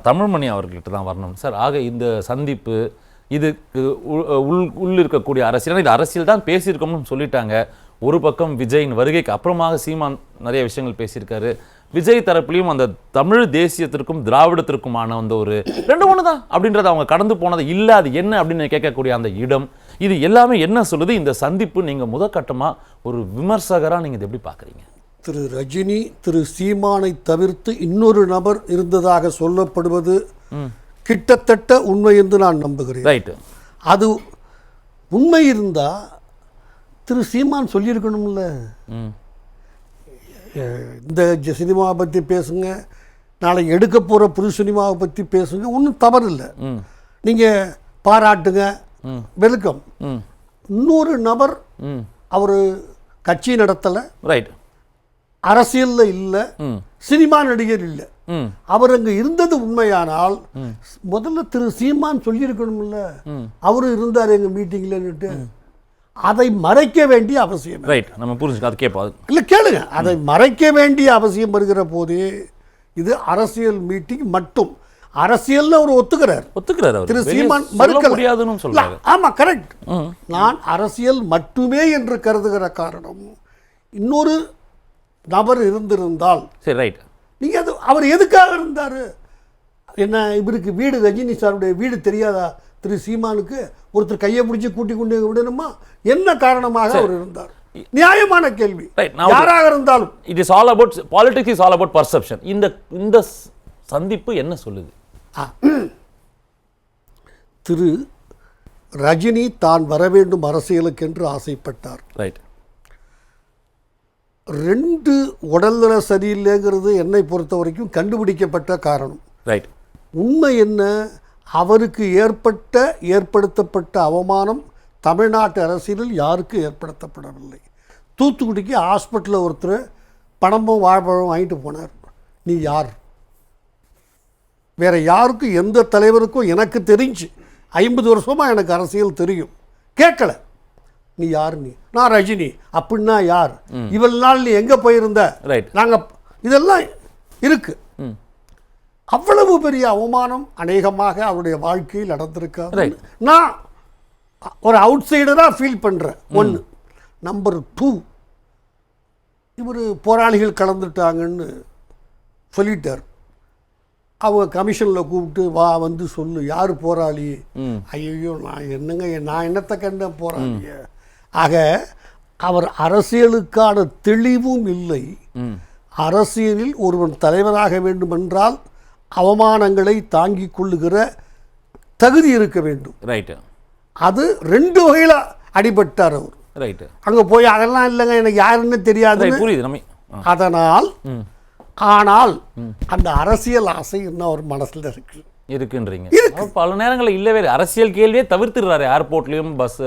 தமிழ்மணி அவர்கிட்ட தான் வரணும் சார். ஆக இந்த சந்திப்பு இதுக்கு உள் இருக்கக்கூடிய அரசியல், இது அரசியல் தான் பேசியிருக்கோம்னு சொல்லிட்டாங்க. ஒரு பக்கம் விஜயின் வருகைக்கு அப்புறமாக சீமான் நிறைய விஷயங்கள் பேசியிருக்காரு. விஜய் தரப்புலையும் அந்த தமிழ் தேசியத்திற்கும் திராவிடத்திற்குமான அந்த ஒரு 2 தான் அப்படின்றத அவங்க கடந்து போனது இல்லை. அது என்ன அப்படின்னு கேட்கக்கூடிய அந்த இடம், இது எல்லாமே என்ன சொல்லுது? இந்த சந்திப்பு நீங்கள் முதற்கட்டமாக ஒரு விமர்சகராக நீங்கள் இதை எப்படி பார்க்குறீங்க? திரு ரஜினி திரு சீமானை தவிர்த்து இன்னொரு நபர் இருந்ததாக சொல்லப்படுவது கிட்டத்தட்ட உண்மை என்று நான் நம்புகிறேன். ரைட்டு. அது உண்மை இருந்தால் திரு சீமான் சொல்லியிருக்கணும்ல. இந்த சினிமாவை பற்றி பேசுங்க, நாளை எடுக்க போகிற புது சினிமாவை பற்றி பேசுங்க, ஒன்றும் தவறு இல்லை. நீங்கள் பாராட்டுங்க, வெல்கம். இன்னொரு நபர் அவர் கட்சி நடத்தலை, ரைட், அரசியலில் இல்லை, சினிமா நடிகர் இல்லை, அவர் அங்கே இருந்தது உண்மையானால் முதல்ல திரு சீமான் சொல்லியிருக்கணும்ல, அவரு இருந்தார் எங்கள் மீட்டிங்லன்னுட்டு. அதை மறைக்க வேண்டிய அவசியம். ரைட், நம்ம புரிஞ்சுக்க, அது கேட்போம். இல்லை கேளுங்க, அதை மறைக்க வேண்டிய அவசியம் வருகிற போதே இது அரசியல் மீட்டிங் மட்டும். அரசியல் அவர் ஒத்துக்கிறார் திரு சீமான், மறுக்க முடியாதுன்னு சொல்றாரு. ஆமா, கரெக்ட். நான் அரசியல் மட்டுமே என்று கருதுகிற காரணம், இன்னொரு நபர் இருந்திருந்தால் சரி, ரைட், நீங்க அது அவர் எதுக்காக இருந்தாரு? என்ன இவருக்கு வீடு, ரஜினி சாருடைய வீடு தெரியாதா திரு சீமானுக்கு? ஒருத்தர் கையை பிடிச்சி கூட்டி கொண்டு விடணுமா? என்ன காரணமாக அவர் இருந்தார்? நியாயமான கேள்வி. யாராக இருந்தாலும் it is all about politics, is all about perception. இந்த சந்திப்பு என்ன சொல்லுது? திரு ரஜினி தான் வர வேண்டும் அரசியலுக்கு என்று ஆசைப்பட்டார். ரைட். 2 உடல்நல சரியில்லைங்கிறது என்னை பொறுத்த வரைக்கும் கண்டுபிடிக்கப்பட்ட காரணம். ரைட். உண்மை என்ன? அவருக்கு ஏற்படுத்தப்பட்ட அவமானம் தமிழ்நாட்டு அரசியலில் யாருக்கு ஏற்படுத்தப்படவில்லை. தூத்துக்குடிக்கு ஹாஸ்பிட்டலில் ஒருத்தர் பணமும் வாழைப்பழம் வாங்கிட்டு போனார். நீ யார்? வேற யாருக்கும், எந்த தலைவருக்கும் எனக்கு தெரிஞ்சு 50 வருஷமாக எனக்கு அரசியல் தெரியும், கேட்கல. நீ யார்? நீ நான் ரஜினி. அப்படின்னா யார்? இவ்வளவு நாள் நீ எங்கே போயிருந்த? நாங்கள் இதெல்லாம் இருக்கு. அவ்வளவு பெரிய அவமானம் அநேகமாக அவருடைய வாழ்க்கையில் நடந்திருக்காது. நான் ஒரு அவுட் சைடராக ஃபீல் பண்ணுறேன். 1. நம்பர் 2, இவர் போராளிகள் கலந்துட்டாங்கன்னு சொல்லிட்டார். அவங்க கமிஷனில் கூப்பிட்டு வா வந்து சொல்லு, யார் போராளி? ஐயோ, நான் என்னத்தை கண்ட போராளிய? ஆக அவர் அரசியலுக்கான தெளிவும் இல்லை. அரசியலில் ஒருவன் தலைவராக வேண்டுமென்றால் அவமானங்களை தாங்கிக் கொள்ளுகிற தகுதி இருக்க வேண்டும். ரைட்டு. அது 2 வகையில் அடிபட்டார் அவர். ரைட்டு. அங்கே போய் அதெல்லாம் இல்லைங்க, எனக்கு யாருன்னு தெரியாது. புரியுது. அதனால் ஆனால் அந்த அரசியல் ஆசை இன்னும் அவர் மனசில் இருக்குன்றீங்க. பல நேரங்களில் இல்லவே அரசியல் கேள்வியே தவிர்த்துறாரு. ஏர்போர்ட்லயும் பஸ்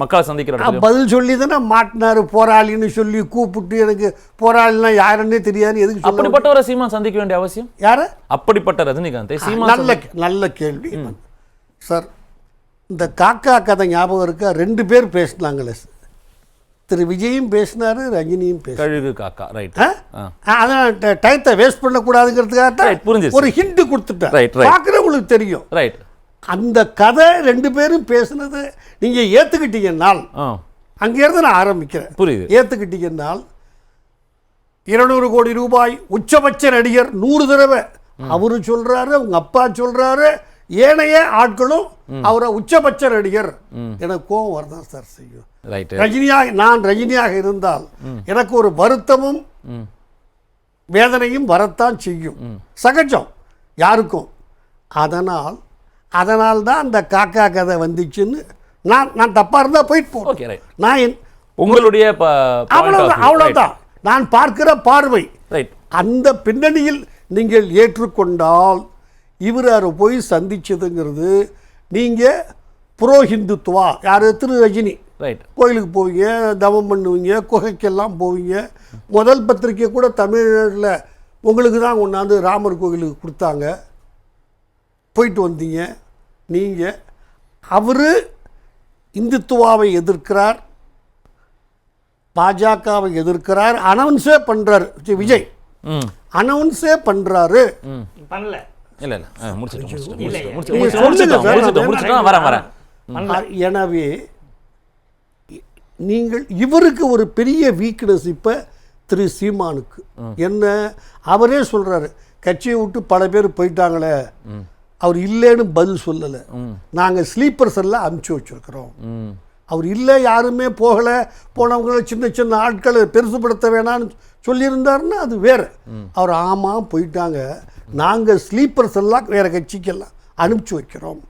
மக்களை சந்திக்கிற பதில் சொல்லி தானே மாட்டினாரு. போராளின்னு சொல்லி கூப்பிட்டு எனக்கு போராளினா யாருன்னே தெரியாது. எதுக்கு? அப்படிப்பட்டவரை சீமான் சந்திக்க வேண்டிய அவசியம்? யாரு? அப்படிப்பட்ட ரஜினிகாந்த். சீமான் நல்ல கேள்வி சார். இந்த காக்கா கதை ஞாபகம் இருக்கா? 2 பேர் பேசினாங்களே, திரு விஜயும் பேசினாரு, ரஜினியும் பேசினாரு. கழுகு காக்கா. ரைட். அதான் டயத்தை வேஸ்ட் பண்ணக்கூடாதுங்கிறதுக்காக ஒரு ஹிண்ட் கொடுத்துட்டேன். பார்க்குறவங்களுக்கு தெரியும். ரைட். அந்த கதை 2 பேரும் பேசுனது நீங்க ஏத்துக்கிட்டீங்கன்னால், அங்கேருந்து நான் ஆரம்பிக்கிறேன். புரியுது. ஏத்துக்கிட்டீங்கன்னால் 200 கோடி ரூபாய் உச்சபட்ச நடிகர் 100 தடவை அவரு சொல்றாரு, உங்க அப்பா சொல்றாரு, ஏனைய ஆட்களும் அவரை உச்சபட்ச நடிகர். எனக்கு கோபம் வரதான் சார் செய்யும். நான் ரஜினியாக இருந்தால் எனக்கு ஒரு வருத்தமும் வேதனையும் வரத்தான் செய்யும், சகஜம் யாருக்கும். அதனால் தான் அந்த காக்கா கதை வந்துச்சுன்னு நான் தப்பா இருந்தா போயிட்டு போறேன். நான் உங்களுடைய அவ்வளவுதான் நான் பார்க்கிற பார்வை. அந்த பின்னணியில் நீங்கள் ஏற்றுக்கொண்டால் இவர் போய் சந்திச்சதுங்கிறது, நீங்கள் புரோ ஹிந்துத்துவா, யார்? திரு ரஜினி. கோயிலுக்கு போவீங்க, தவம் பண்ணுவீங்க, குகைக்கெல்லாம் போவீங்க. முதல் பத்திரிக்கை கூட தமிழ்நாட்டில் உங்களுக்கு தான் கொண்டாந்து ராமர் கோயிலுக்கு கொடுத்தாங்க, போயிட்டு வந்தீங்க. நீங்கள் அவர் இந்துத்துவாவை எதிர்க்கிறார், பாஜகவை எதிர்க்கிறார், அனௌன்ஸே பண்ணுறாரு. விஜய் அனௌன்ஸே பண்ணுறாரு. பண்ணல இல்ல முடிச்சிட்டோம் வரேன். எனவே நீங்கள் இவருக்கு ஒரு பெரிய வீக்னஸ் இப்போ திரு சீமானுக்கு என்ன, அவரே சொல்றாரு, கட்சியை விட்டு பல பேர் போயிட்டாங்களே, அவர் இல்லைன்னு பதில் சொல்லலை, நாங்கள் ஸ்லீப்பர்ஸ் எல்லாம் அனுப்பிச்சி வச்சிருக்கிறோம், அவர் இல்லை யாருமே போகலை, போனவங்கள சின்ன சின்ன ஆட்களை பெருசுப்படுத்த வேணான்னு சொல்லியிருந்தாருன்னா அது வேறு. அவர் ஆமாம் போயிட்டாங்க, நாங்கள் ஸ்லீப்பர்ஸ் எல்லாம் வேறு கட்சிக்கெல்லாம் அனுப்பிச்சி வைக்கிறோம்.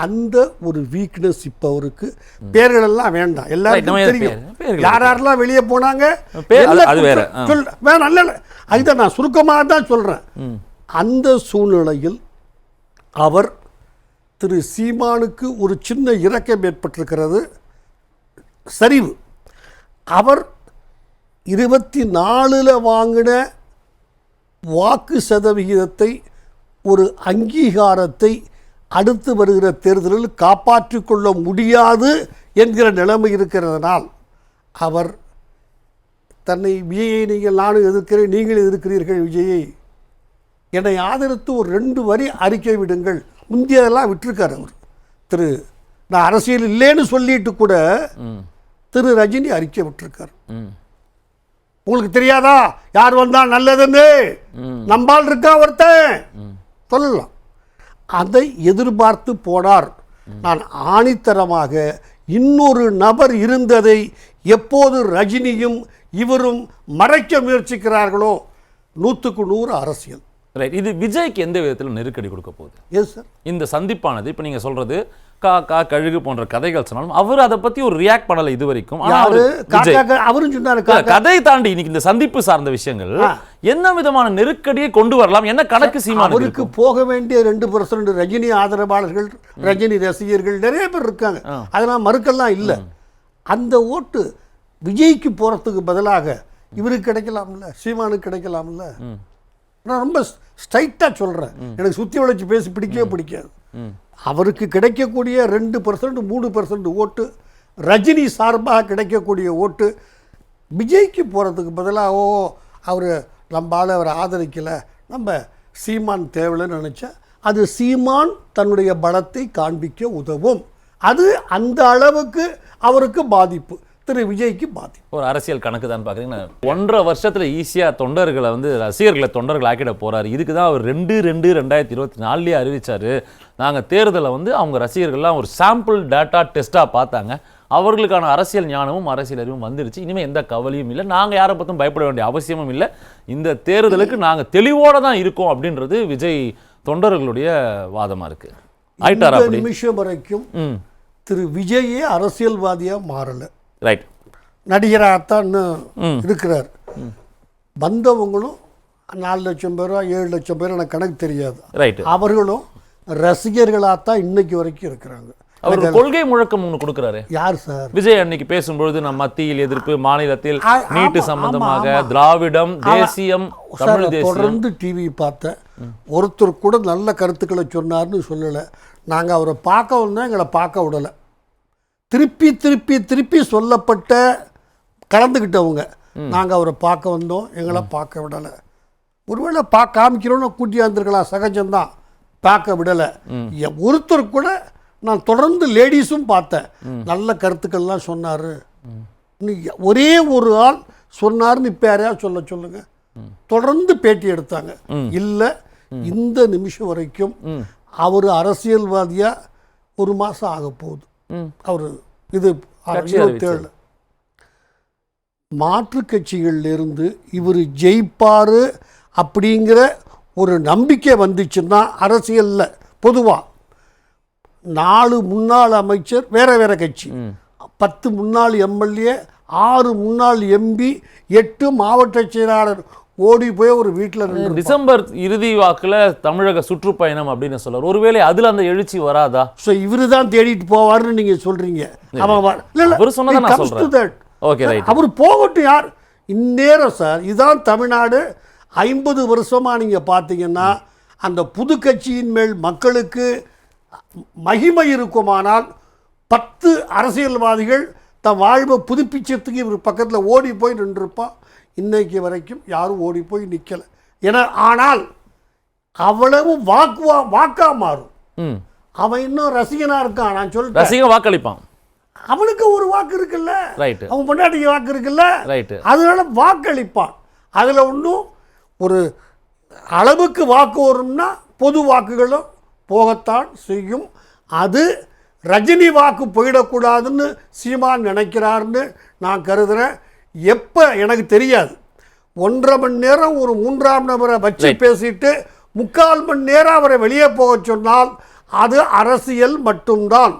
அந்த ஒரு வீக்னஸ் இப்போ அவருக்கு. பேர்கள் எல்லாம் வேண்டாம், எல்லாருக்கும் தெரியும் யார் யாரெல்லாம் வெளியே போனாங்க வேணாம். இல்லை அதுதான் நான் சுருக்கமாக தான் சொல்கிறேன். அந்த சூழ்நிலையில் அவர் திரு சீமானுக்கு ஒரு சின்ன இரக்கம் ஏற்பட்டிருக்கிறது, சரிவு. அவர் 24 வாங்கின வாக்கு சதவிகிதத்தை, ஒரு அங்கீகாரத்தை அடுத்து வருகிற தேர்தலில் காப்பாற்றிக் கொள்ள முடியாது என்கிற நிலைமை இருக்கிறதுனால் அவர் தன்னை விஜயை நீங்கள் நானும் எதிர்க்கிறேன், நீங்கள் எதிர்க்கிறீர்கள் விஜயை, என்னை ஆதரித்து ஒரு 2 வரி அறிக்கை விடுங்கள், முந்தியதெல்லாம் விட்டிருக்கார் அவர். நான் அரசியல் இல்லைன்னு சொல்லிட்டு கூட திரு ரஜினி அறிக்கை விட்டிருக்கார். உங்களுக்கு தெரியாதா யார் வந்தா நல்லதுன்னு, நம்பால் இருக்கா ஒருத்தன் சொல்லலாம். அதை எதிர்பார்த்து போனார். நான் ஆணித்தரமாக இன்னொரு நபர் இருந்ததை எப்போது ரஜினியும் இவரும் மறைக்க முயற்சிக்கிறார்களோ 100க்கு 100 அரசியல். ரைட். இது விஜய்க்கு எந்த விதத்தில் நெருக்கடி கொடுக்க போகுது? Yes sir. இந்த சந்திப்பானது இப்போ நீங்கள் சொல்றது காக்கா கழுகு போன்ற கதைகள் சொன்னாலும் அவர் அதை பத்தி ஒரு ரியாக்ட் பண்ணல இது வரைக்கும். அவரும் சொன்னாரு கதை தாண்டி இன்னைக்கு இந்த சந்திப்பு சார்ந்த விஷயங்கள் என்ன விதமான நெருக்கடியை கொண்டு வரலாம், என்ன கணக்கு சீமான் அவருக்கு போக வேண்டிய 2% ரஜினி ஆதரவாளர்கள், ரஜினி ரசிகர்கள் நிறைய பேர் இருக்காங்க, அதெல்லாம் மறுக்கலாம் இல்லை. அந்த ஓட்டு விஜய்க்கு போறதுக்கு பதிலாக இவருக்கு கிடைக்கலாம்ல, சீமானுக்கு கிடைக்கலாம்ல. நான் ரொம்ப ஸ்ட்ரைட்டாக சொல்கிறேன், எனக்கு சுற்றி வளைச்சி பேசி பிடிக்கவே பிடிக்காது. அவருக்கு கிடைக்கக்கூடிய 2% 3% ஓட்டு, ரஜினி சார்பாக கிடைக்கக்கூடிய ஓட்டு விஜய்க்கு போகிறதுக்கு பதிலாக அவர் நம்மளால் அவரை ஆதரிக்கலை, நம்ம சீமான் தேவைன்னு நினச்சா அது சீமான் தன்னுடைய பலத்தை காண்பிக்க உதவும். அது அந்த அளவுக்கு அவருக்கு பாதிப்பு, திரு விஜய்க்கு பாதிப்பு. ஒரு அரசியல் கணக்கு தான் பார்க்குறீங்கன்னா 1.5 வருஷத்தில் ஈஸியாக தொண்டர்களை ரசிகர்களை தொண்டர்கள் ஆக்கிட போகிறாரு. இதுக்கு தான் அவர் 2/2/2024 அறிவித்தார். நாங்கள் தேர்தலை அவங்க ரசிகர்கள்லாம் ஒரு சாம்பிள் டேட்டா டெஸ்ட்டாக பார்த்தாங்க, அவர்களுக்கான அரசியல் ஞானமும் அரசியல் அறிவும் வந்துருச்சு, இனிமேல் எந்த கவலையும் இல்லை, நாங்கள் யாரை பற்றும் பயப்பட வேண்டிய அவசியமும் இல்லை, இந்த தேர்தலுக்கு நாங்கள் தெளிவோடு தான் இருக்கோம் அப்படின்றது விஜய் தொண்டர்களுடைய வாதமாக இருக்குது. ஆயிட்டாரா நிமிஷம் வரைக்கும் திரு விஜயே அரசியல்வாதியாக மாறலை. ரைட். நடிகராகத்தான் இருக்கிறார். வந்தவங்களும் 4 லட்சம் பேரோ 7 லட்சம் பேரோ எனக்கு கணக்கு தெரியாது. ரைட். அவர்களும் ரசிகர்களாகத்தான் இன்னைக்கு வரைக்கும் இருக்கிறாங்க. அவர் கொள்கை முழக்கம் ஒன்று கொடுக்குறாரு. யார் சார்? விஜய் அன்னைக்கு பேசும்பொழுது நம் மத்தியில் எதிர்ப்பு, மாநிலத்தில் நீட்டு சம்பந்தமாக, திராவிடம், தேசியம், தமிழ் தேசியம். தொடர்ந்து டிவி பார்த்தேன், ஒருத்தர் கூட நல்ல கருத்துக்களை சொன்னார்னு சொல்லலை. நாங்கள் அவரை பார்க்க வந்தோம், எங்களை பார்க்க விடலை. திருப்பி திருப்பி திருப்பி சொல்லப்பட்ட கலந்துக்கிட்டவங்க, நாங்கள் அவரை பார்க்க வந்தோம், எங்களை பார்க்க விடலை. ஒருவேளை காமிக்கிறோன்னு கூட்டியாந்துருக்கலாம், சகஜம்தான், பார்க்க விடலை. ஒருத்தர் கூட நான் தொடர்ந்து லேடிஸும் பார்த்தேன், நல்ல கருத்துக்கள்லாம் சொன்னார். ஒரே ஒரு ஆள் சொன்னார்னு இப்போ யாரையா சொல்லுங்க. தொடர்ந்து பேட்டி எடுத்தாங்க. இல்லை, இந்த நிமிஷம் வரைக்கும் அவர் அரசியல்வாதியாக 1 மாதம் ஆக போகுது. அவர் இது 27 மாற்று கட்சிகளிலிருந்து இவர் ஜெயிப்பார் அப்படிங்கிற ஒரு நம்பிக்கை வந்துச்சுன்னா அரசியலில் பொதுவாக 4 முன்னாள் அமைச்சர் வேற கட்சி, 10 முன்னாள் எம்எல்ஏ, 6 முன்னாள் எம்பி, 8 மாவட்ட செயலாளர் ஓடி போய் ஒரு வீட்டில் டிசம்பர் இறுதி வாக்கில் தமிழக சுற்றுப்பயணம் அப்படின்னு சொல்றாரு. ஒருவேளை அதுல அந்த எழுச்சி வராதா? ஸோ இவரு தான் தேடிட்டு போவார்னு நீங்க சொல்றீங்க. அவர் போகட்டும், யார் இந்நேரம் சார், இதுதான் தமிழ்நாடு. 50 வருஷமா நீங்க பார்த்தீங்கன்னா அந்த புது கட்சியின் மேல் மக்களுக்கு மகிமை இருக்குமானால் 10 அரசியல்வாதிகள் தன் வாழ்வை புதுப்பிச்சதுக்கு இவர் பக்கத்தில் ஓடி போய் நின்றுருப்பான். இன்னைக்கு வரைக்கும் யாரும் ஓடி போய் நிற்கலை. ஆனால் அவ்வளவு வாக்கா மாறும். ம். அவன் இன்னும் ரசிகனா இருக்கான். நான் சொல்றேன், ரசிகன் வாக்களிப்பான். அவனுக்கு ஒரு வாக்கு இருக்குல்ல, ரைட். அவன் பொண்டாட்டிக்கு வாக்கு இருக்குல்ல, ரைட். அதனால வாக்களிப்பான். அதில் ஒன்றும் ஒரு அளவுக்கு வாக்கு வரும்னா பொது வாக்குகளும் போகத்தான் செய்யும். அது ரஜினி வாக்கு போயிடக்கூடாதுன்னு சீமான் நினைக்கிறாருன்னு நான் கருதுகிறேன். எப்போ எனக்கு தெரியாது. 1.5 மணி நேரம் ஒரு 3ஆம் நபரை வச்சு பேசிட்டு 3/4 மணி நேரம் அவரை வெளியே போக சொன்னால் அது அரசியல் மட்டும்தான்.